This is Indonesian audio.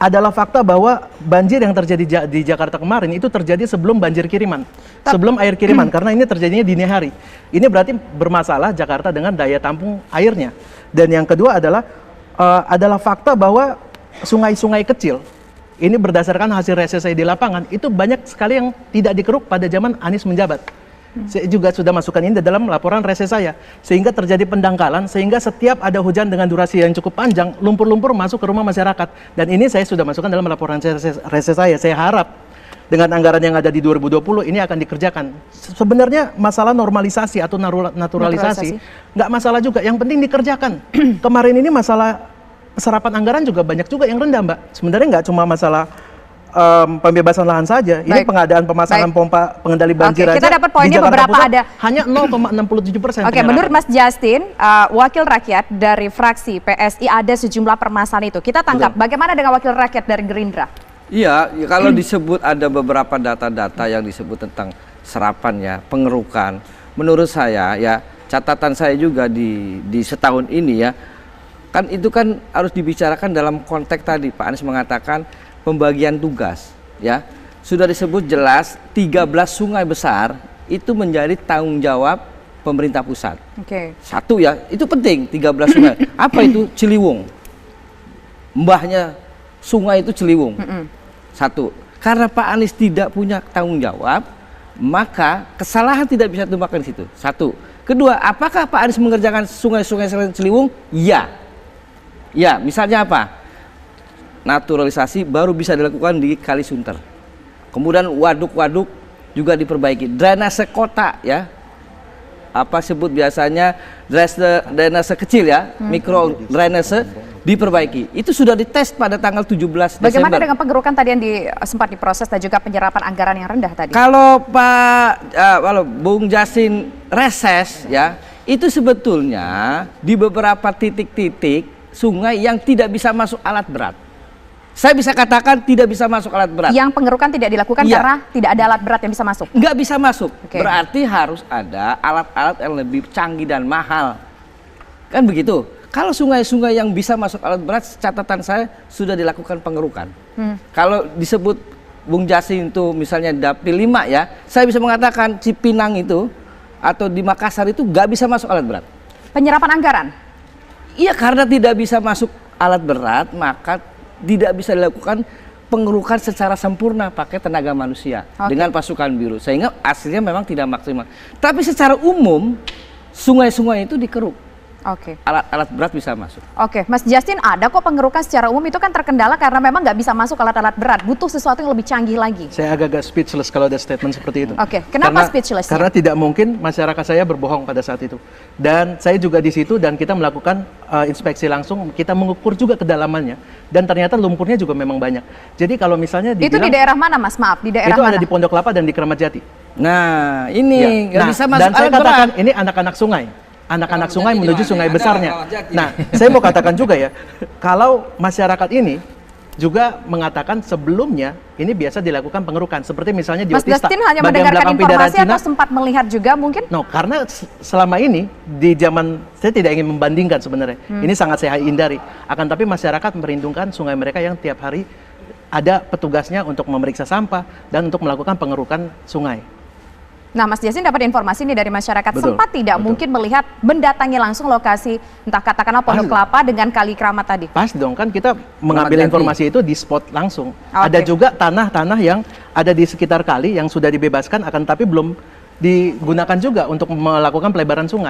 adalah fakta bahwa banjir yang terjadi di Jakarta kemarin itu terjadi sebelum banjir kiriman, sebelum air kiriman, karena ini terjadinya dini hari. Ini berarti bermasalah Jakarta dengan daya tampung airnya. Dan yang kedua adalah fakta bahwa sungai-sungai kecil, ini berdasarkan hasil reses saya di lapangan, itu banyak sekali yang tidak dikeruk pada zaman Anies menjabat. Saya juga sudah masukkan ini dalam laporan reses saya, sehingga terjadi pendangkalan, sehingga setiap ada hujan dengan durasi yang cukup panjang, lumpur-lumpur masuk ke rumah masyarakat. Dan ini saya sudah masukkan dalam laporan reses saya. Saya harap dengan anggaran yang ada di 2020 ini akan dikerjakan. Sebenarnya masalah normalisasi atau naturalisasi nggak masalah juga, yang penting dikerjakan. Kemarin ini masalah serapan anggaran juga banyak juga yang rendah, Mbak. Sebenarnya nggak cuma masalah pembebasan lahan saja. Ini pengadaan pemasangan pompa pengendali banjir aja. Kita dapat poinnya beberapa Pusat, ada. Hanya 0,67%. Oke, menurut Mas Justin, wakil rakyat dari fraksi PSI ada sejumlah permasalahan itu. Kita tangkap. Betul. Bagaimana dengan wakil rakyat dari Gerindra? Iya, kalau disebut ada beberapa data-data yang disebut tentang serapan ya, pengerukan. Menurut saya ya, catatan saya juga di setahun ini ya, kan itu kan harus dibicarakan dalam konteks tadi Pak Anies mengatakan pembagian tugas ya. Sudah disebut jelas 13 sungai besar itu menjadi tanggung jawab pemerintah pusat. Oke. Satu ya, itu penting 13 sungai. Apa itu? Ciliwung. Mbahnya sungai itu Ciliwung. Satu, karena Pak Anies tidak punya tanggung jawab, maka kesalahan tidak bisa ditumpahkan di situ. Satu. Kedua, apakah Pak Anies mengerjakan sungai-sungai selain Ciliwung? Iya. Ya, misalnya apa? Naturalisasi baru bisa dilakukan di Kalisunter. Kemudian waduk-waduk juga diperbaiki. Drainase kota ya, apa sebut biasanya drainase kecil ya, mikro drainase diperbaiki. Itu sudah dites pada tanggal 17 Desember. Bagaimana dengan pengerukan tadi yang sempat diproses dan juga penyerapan anggaran yang rendah tadi? Kalau kalau Bung Justin reses ya, itu sebetulnya di beberapa titik-titik sungai yang tidak bisa masuk alat berat. Saya bisa katakan tidak bisa masuk alat berat. Yang pengerukan tidak dilakukan karena tidak ada alat berat yang bisa masuk? Nggak bisa masuk. Berarti harus ada alat-alat yang lebih canggih dan mahal. Kan begitu. Kalau sungai-sungai yang bisa masuk alat berat, catatan saya sudah dilakukan pengerukan. Kalau disebut Bung Jasin itu misalnya Dapil 5 ya, saya bisa mengatakan Cipinang itu atau di Makassar itu nggak bisa masuk alat berat. Penyerapan anggaran? Iya, karena tidak bisa masuk alat berat, maka tidak bisa dilakukan pengerukan secara sempurna pakai tenaga manusia dengan pasukan biru, sehingga hasilnya memang tidak maksimal. Tapi secara umum sungai-sungai itu dikeruk. Alat-alat berat bisa masuk. Mas Justin, ada kok pengerukan secara umum, itu kan terkendala karena memang nggak bisa masuk alat-alat berat, butuh sesuatu yang lebih canggih lagi. Saya agak-agak speechless kalau ada statement seperti itu. Kenapa speechless? Karena tidak mungkin masyarakat saya berbohong pada saat itu. Dan saya juga di situ dan kita melakukan inspeksi langsung, kita mengukur juga kedalamannya. Dan ternyata lumpurnya juga memang banyak. Jadi kalau misalnya itu di daerah mana, Mas? Maaf, di daerah itu mana? ada di Pondok Lapa dan di Kramat Jati. Nah, ini nggak bisa masuk dan saya katakan ini anak-anak sungai. Anak-anak sungai menuju sungai besarnya. Nah, saya mau katakan juga ya, kalau masyarakat ini juga mengatakan sebelumnya ini biasa dilakukan pengerukan, seperti misalnya di Mas Justin hanya mendengarkan informasi atau sempat melihat juga mungkin? Karena selama ini di zaman, saya tidak ingin membandingkan sebenarnya, ini sangat saya hindari. Akan tapi masyarakat merindukan sungai mereka yang tiap hari ada petugasnya untuk memeriksa sampah dan untuk melakukan pengerukan sungai. Nah, Mas Justin dapat informasi ini dari masyarakat. Sempat tidak mungkin melihat mendatangi langsung lokasi, entah katakanlah Pondok Kelapa dengan Kali Kramat tadi? Pas dong, kan kita mengambil informasi itu di spot langsung. Ada juga tanah-tanah yang ada di sekitar kali yang sudah dibebaskan, akan tapi belum digunakan juga untuk melakukan pelebaran sungai.